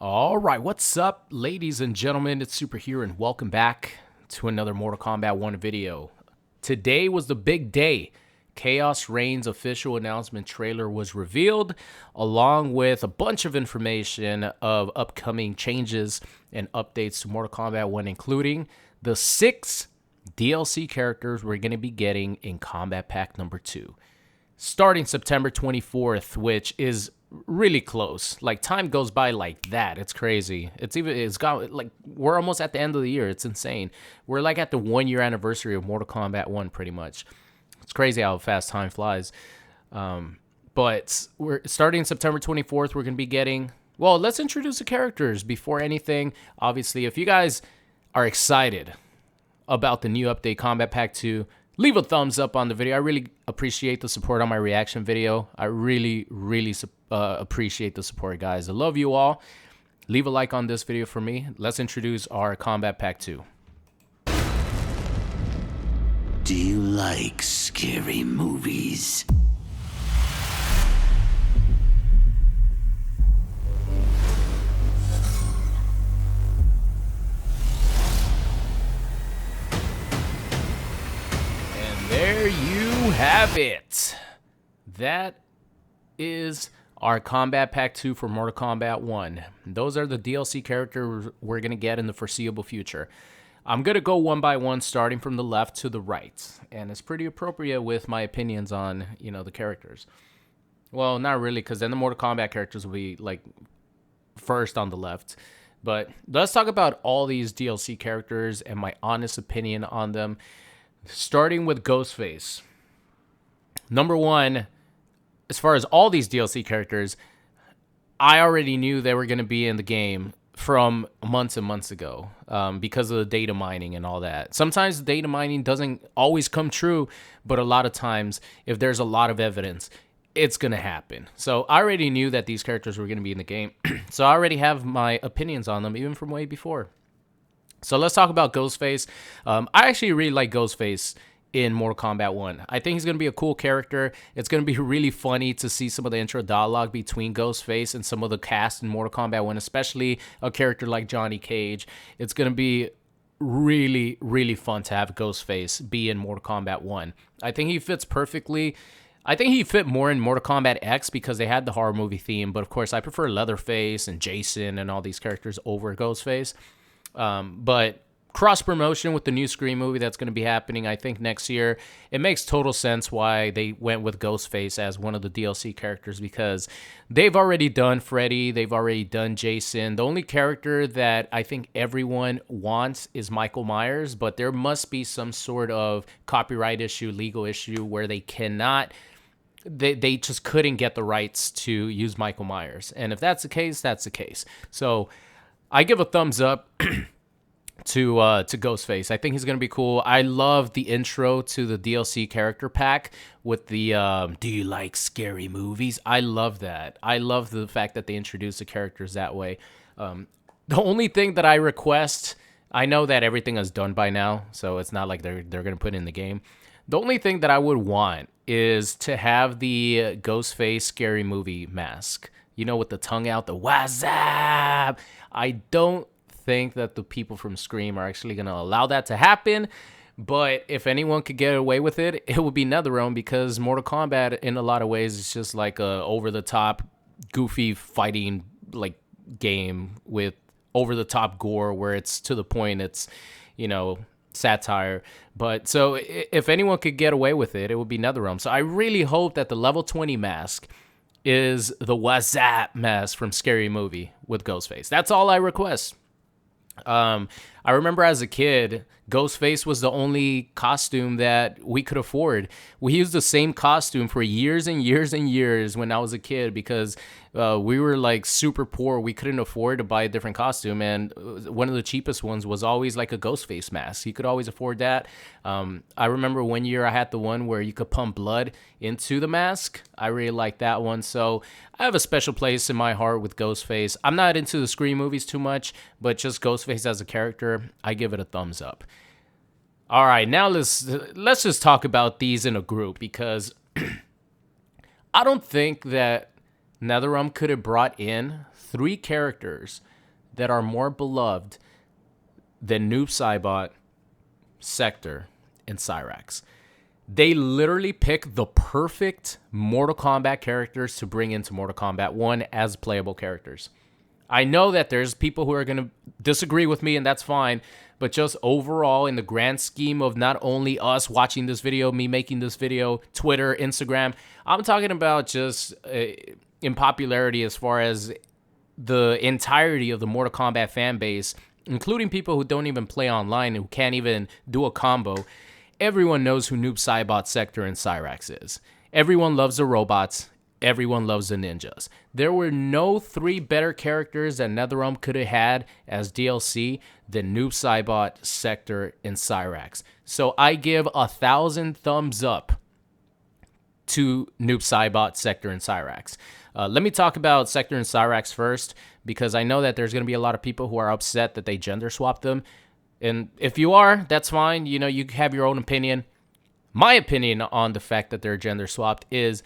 All right, what's up, ladies and gentlemen? It's Super here, and welcome back to another Mortal Kombat 1 video. Today was the big day. Chaos Reign's official announcement trailer was revealed, along with a bunch of information of upcoming changes and updates to Mortal Kombat 1, including the 6 DLC characters we're going to be getting in Combat Pack number 2. Starting September 24th, which is really close. Like, time goes by like that. It's crazy. It's got, like, we're almost at the end of the year. It's insane. We're like at the 1-year anniversary of Mortal Kombat 1, pretty much. It's crazy how fast time flies. But we're starting September 24th. We're going to be getting, well, let's introduce the characters before anything. Obviously, if you guys are excited about the new update, Combat Pack 2, leave a thumbs up on the video. I really appreciate the support on my reaction video. I really appreciate the support, guys. I love you all. Leave a like on this video for me. Let's introduce our Combat Pack 2. Do you like scary movies? There you have it. That is our Combat Pack 2 for Mortal Kombat 1. Those are the DLC characters we're going to get in the foreseeable future. I'm going to go one by one, starting from the left to the right. And it's pretty appropriate with my opinions on, the characters. Well, not really, because then the Mortal Kombat characters will be, like, first on the left. But let's talk about all these DLC characters and my honest opinion on them. Starting with Ghostface. Number one, as far as all these DLC characters, I already knew they were going to be in the game from months and months ago because of the data mining and all that. Sometimes the data mining doesn't always come true, but a lot of times, if there's a lot of evidence, it's going to happen. So I already knew that these characters were going to be in the game. So I already have my opinions on them, even from way before. So let's talk about Ghostface. I actually really like Ghostface in Mortal Kombat 1. I think he's going to be a cool character. It's going to be really funny to see some of the intro dialogue between Ghostface and some of the cast in Mortal Kombat 1, especially a character like Johnny Cage. It's going to be really, really fun to have Ghostface be in Mortal Kombat 1. I think he fits perfectly. I think he fit more in Mortal Kombat X because they had the horror movie theme, but of course I prefer Leatherface and Jason and all these characters over Ghostface. But cross promotion with the new Scream movie that's going to be happening, I think, next year, it makes total sense why they went with Ghostface as one of the DLC characters, because they've already done Freddy, they've already done Jason. The only character that I think everyone wants is Michael Myers, but there must be some sort of copyright issue, legal issue, where they cannot, they just couldn't get the rights to use Michael Myers. And if that's the case, that's the case. So I give a thumbs up to Ghostface. I think he's going to be cool. I love the intro to the DLC character pack with the do you like scary movies? I love that. I love the fact that they introduce the characters that way. The only thing that I request, I know that everything is done by now, so it's not like they're going to put it in the game. The only thing that I would want is to have the Ghostface scary movie mask. With the tongue out, the wazab. I don't think that the people from Scream are actually going to allow that to happen. But if anyone could get away with it, it would be NetherRealm, because Mortal Kombat, in a lot of ways, is just like a over-the-top, goofy fighting like game with over-the-top gore, where it's to the point, it's, satire. But so if anyone could get away with it, it would be NetherRealm. So I really hope that the level 20 mask is the WhatsApp mask from Scary Movie with Ghostface. That's all I request. I remember as a kid, Ghostface was the only costume that we could afford. We used the same costume for years and years and years when I was a kid, because we were like super poor. We couldn't afford to buy a different costume, and one of the cheapest ones was always like a Ghostface mask. You could always afford that. I remember one year I had the one where you could pump blood into the mask. I really liked that one. So I have a special place in my heart with Ghostface. I'm not into the Scream movies too much, but just Ghostface as a character, I give it a thumbs up. All right, now let's just talk about these in a group, because I don't think that NetherRealm could have brought in 3 characters that are more beloved than Noob Saibot, Sector, and Cyrax. They literally picked the perfect Mortal Kombat characters to bring into Mortal Kombat 1 as playable characters. I know that there's people who are going to disagree with me, and that's fine. But just overall, in the grand scheme of not only us watching this video, me making this video, Twitter, Instagram, I'm talking about just in popularity as far as the entirety of the Mortal Kombat fan base, including people who don't even play online, who can't even do a combo. Everyone knows who Noob Saibot, Sector, and Cyrax is. Everyone loves the robots. Everyone loves the ninjas. There were no 3 better characters that NetherRealm could have had as DLC than Noob Saibot, Sector, and Cyrax. So I give 1,000 thumbs up to Noob Saibot, Sector, and Cyrax. Let me talk about Sector and Cyrax first, because I know that there's going to be a lot of people who are upset that they gender swapped them. And if you are, that's fine. You know, you have your own opinion. My opinion on the fact that they're gender swapped is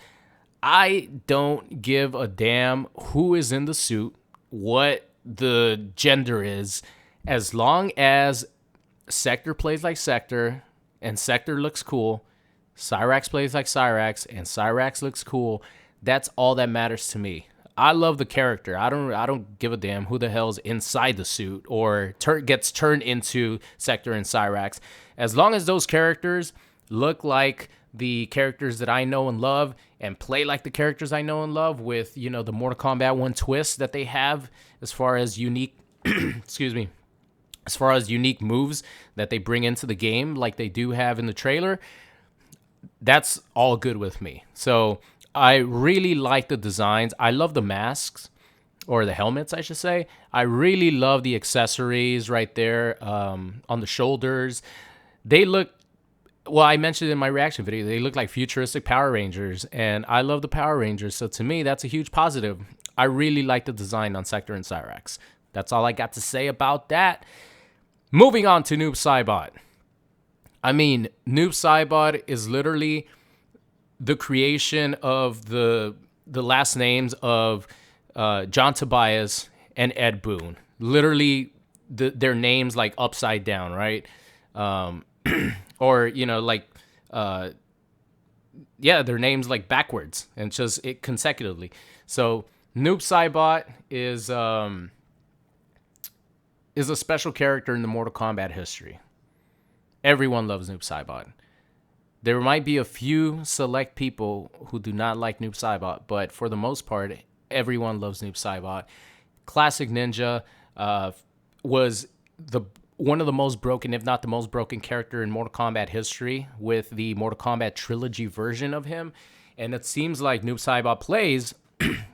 I don't give a damn who is in the suit, what the gender is, as long as Sector plays like Sector and Sector looks cool, Cyrax plays like Cyrax and Cyrax looks cool. That's all that matters to me. I love the character. I don't give a damn who the hell's inside the suit or gets turned into Sector and Cyrax. As long as those characters look like the characters that I know and love and play like the characters I know and love with, you know, the Mortal Kombat 1 twist that they have as far as unique, excuse me, as far as unique moves that they bring into the game like they do have in the trailer, that's all good with me. So I really like the designs. I love the masks, or the helmets, I should say. I really love the accessories right there on the shoulders. They look, well, I mentioned in my reaction video, they look like futuristic Power Rangers, and I love the Power Rangers. So to me, that's a huge positive. I really like the design on Sector and Cyrax. That's all I got to say about that. Moving on to Noob Saibot. I mean, Noob Saibot is literally the creation of the last names of John Tobias and Ed Boon. Literally, their names like upside down, right? Or, you know, like, yeah, their names like backwards and just it consecutively. So Noob Saibot is a special character in the Mortal Kombat history. Everyone loves Noob Saibot. There might be a few select people who do not like Noob Saibot, but for the most part, everyone loves Noob Saibot. Classic Ninja was one of the most broken, if not the most broken character in Mortal Kombat history with the Mortal Kombat trilogy version of him. And it seems like Noob Saibot plays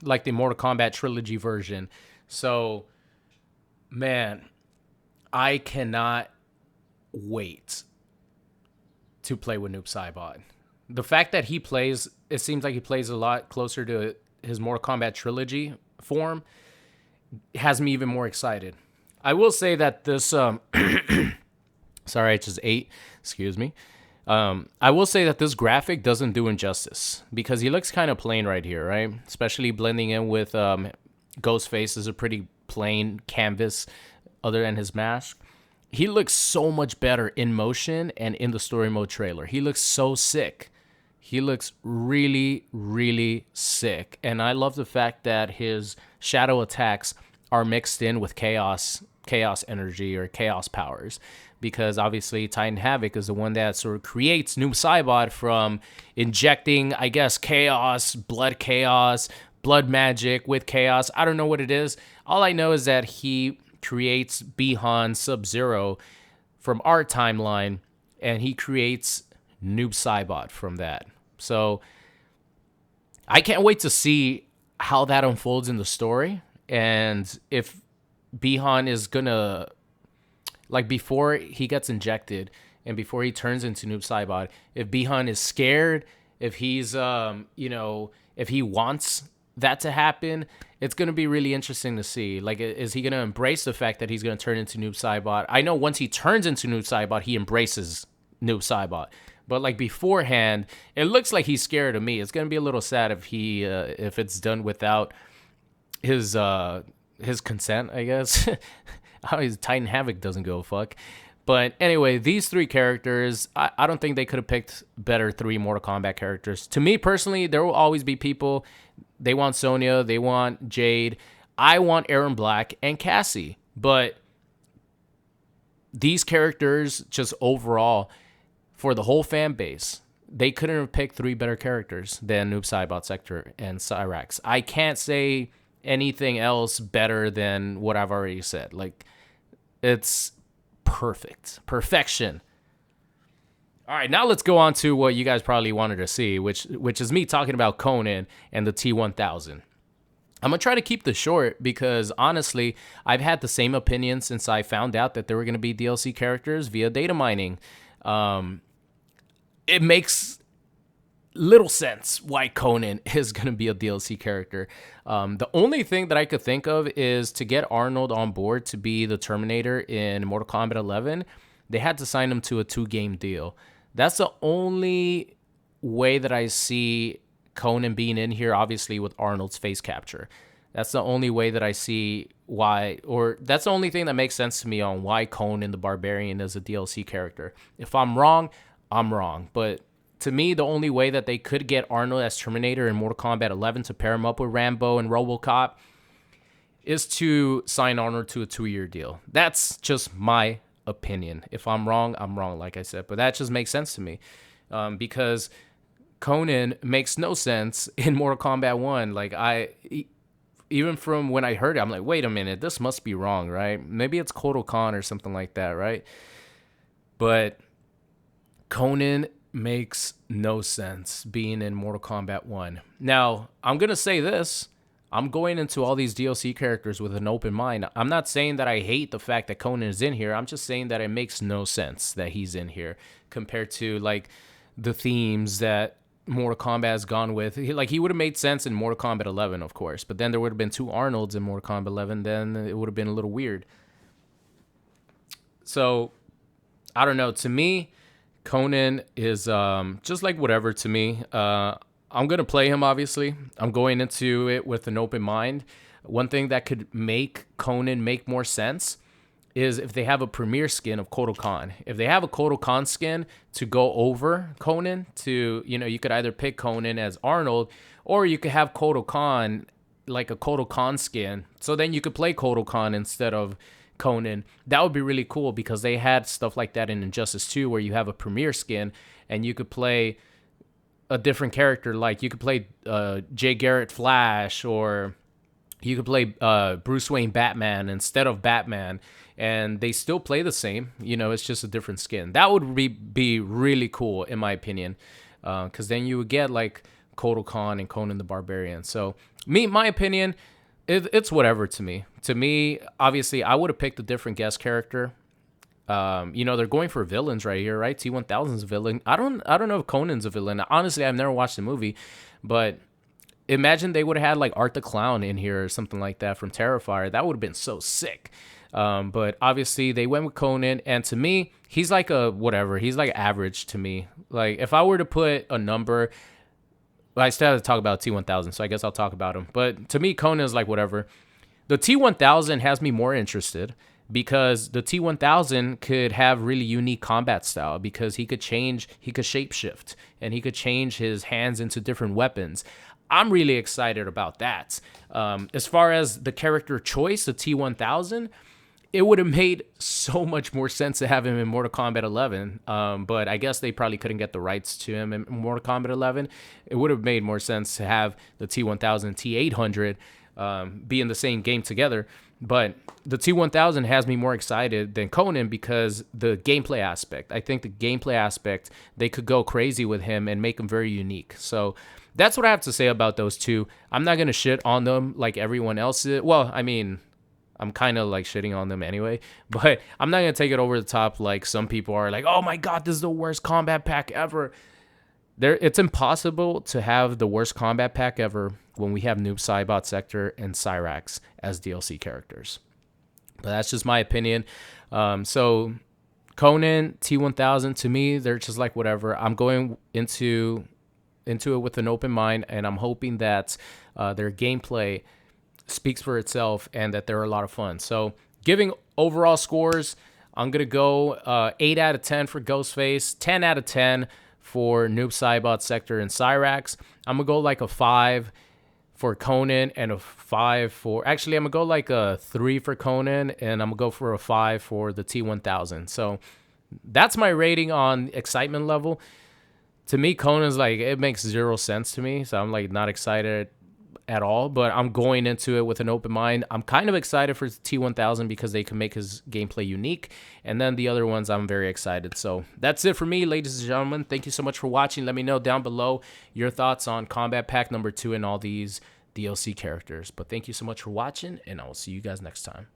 like the Mortal Kombat trilogy version. So, man, I cannot wait to play with Noob Saibot. The fact that he plays, it seems like he plays a lot closer to his Mortal Kombat trilogy form, has me even more excited. I will say that this, sorry, I just ate, excuse me. I will say that this graphic doesn't do him justice because he looks kind of plain right here, right? Especially blending in with Ghostface is a pretty plain canvas other than his mask. He looks so much better in motion and in the story mode trailer. He looks so sick. He looks really, really sick. And I love the fact that his shadow attacks are mixed in with chaos energy or chaos powers. Because obviously Titan Havoc is the one that sort of creates Noob Saibot from injecting, I guess, blood magic with chaos. I don't know what it is. All I know is that he creates Bihan Sub-Zero from our timeline, and he creates Noob Saibot from that. So I can't wait to see how that unfolds in the story, and if Bihan is gonna, like, before he gets injected and before he turns into Noob Saibot, if Bihan is scared, if he's if he wants that to happen, it's going to be really interesting to see. Like, is he going to embrace the fact that he's going to turn into Noob Saibot? I know once he turns into Noob Saibot, he embraces Noob Saibot. But like beforehand, it looks like he's scared of me. It's gonna be a little sad if it's done without his consent, I guess. How his Titan Havoc doesn't go fuck. But anyway, these three characters, I don't think they could have picked better three Mortal Kombat characters. To me personally, there will always be people, they want Sonya, they want Jade. I want Aaron Black and Cassie. But these characters, just overall, for the whole fan base, they couldn't have picked three better characters than Noob Saibot, Sector, and Cyrax. I can't say anything else better than what I've already said. Like, it's perfection. All right, now let's go on to what you guys probably wanted to see, which is me talking about Conan and the T1000. I'm going to try to keep this short because, honestly, I've had the same opinion since I found out that there were going to be DLC characters via data mining. It makes little sense why Conan is going to be a DLC character. The only thing that I could think of is to get Arnold on board to be the Terminator in Mortal Kombat 11, they had to sign him to a 2-game deal. That's the only way that I see Conan being in here, obviously with Arnold's face capture. That's the only way that I see why, or that's the only thing that makes sense to me on why Conan the Barbarian is a DLC character. If I'm wrong, I'm wrong. But to me, the only way that they could get Arnold as Terminator in Mortal Kombat 11 to pair him up with Rambo and RoboCop is to sign Arnold to a 2-year deal. That's just my opinion. If I'm wrong, I'm wrong, like I said. But that just makes sense to me because Conan makes no sense in Mortal Kombat 1. Like, even from when I heard it, I'm like, wait a minute, this must be wrong, right? Maybe it's Kotal Khan or something like that, right? But Conan makes no sense being in Mortal Kombat 1. Now, I'm going to say this. I'm going into all these DLC characters with an open mind. I'm not saying that I hate the fact that Conan is in here. I'm just saying that it makes no sense that he's in here compared to, like, the themes that Mortal Kombat has gone with. He would have made sense in Mortal Kombat 11, of course, but then there would have been 2 Arnolds in Mortal Kombat 11. Then it would have been a little weird. So, I don't know. To me, Conan is just like whatever to me. I'm going to play him, obviously. I'm going into it with an open mind. One thing that could make Conan make more sense is if they have a premier skin of Kotal Khan. If they have a Kotal Khan skin to go over Conan, you could either pick Conan as Arnold, or you could have Kotal Khan, like a Kotal Khan skin. So then you could play Kotal Khan instead of Conan. That would be really cool because they had stuff like that in Injustice 2 where you have a premier skin and you could play a different character. Like you could play Jay Garrett Flash, or you could play Bruce Wayne Batman instead of Batman, and they still play the same. It's just a different skin. That would be really cool, in my opinion, because then you would get like Kotal Khan and Conan the Barbarian. So my opinion, it's whatever to me. To me, obviously, I would have picked a different guest character. They're going for villains right here, right? T1000's a villain. I don't know if Conan's a villain. Honestly, I've never watched the movie, but imagine they would have had like Art the Clown in here or something like that from Terrifier. That would have been so sick. But obviously they went with Conan, and to me, he's like a whatever. He's like average to me. Like if I were to put a number, I still have to talk about T1000, so I guess I'll talk about him. But to me, Conan is like whatever. The T1000 has me more interested because the T1000 could have really unique combat style because he could shapeshift, and he could change his hands into different weapons. I'm really excited about that. As far as the character choice, the T1000, it would have made so much more sense to have him in Mortal Kombat 11. But I guess they probably couldn't get the rights to him in Mortal Kombat 11. It would have made more sense to have the T1000, T800 be in the same game together. But the T1000 has me more excited than Conan because the gameplay aspect. I think the gameplay aspect, they could go crazy with him and make him very unique. So that's what I have to say about those two. I'm not going to shit on them like everyone else is. Well, I mean, I'm kind of like shitting on them anyway, but I'm not going to take it over the top like some people are like, oh my God, this is the worst combat pack ever. It's impossible to have the worst combat pack ever when we have Noob Saibot, Sector, and Cyrax as DLC characters. But that's just my opinion. So Conan, T1000, to me, they're just like whatever. I'm going into it with an open mind, and I'm hoping that their gameplay speaks for itself and that they're a lot of fun. So giving overall scores, I'm going to go 8 out of 10 for Ghostface, 10 out of 10 for Noob Saibot, Sector, and Cyrax. I'm going to go like a 5 for Conan and a 5 for... Actually, I'm going to go like a 3 for Conan, and I'm going to go for a 5 for the T1000. So that's my rating on excitement level. To me, Conan's like, it makes 0 sense to me, so I'm like not excited at all, but I'm going into it with an open mind. I'm kind of excited for T1000 because they can make his gameplay unique, and then the other ones I'm very excited. So that's it for me, ladies and gentlemen. Thank you so much for watching. Let me know down below your thoughts on Combat Pack number 2 and all these DLC characters. But thank you so much for watching, and I will see you guys next time.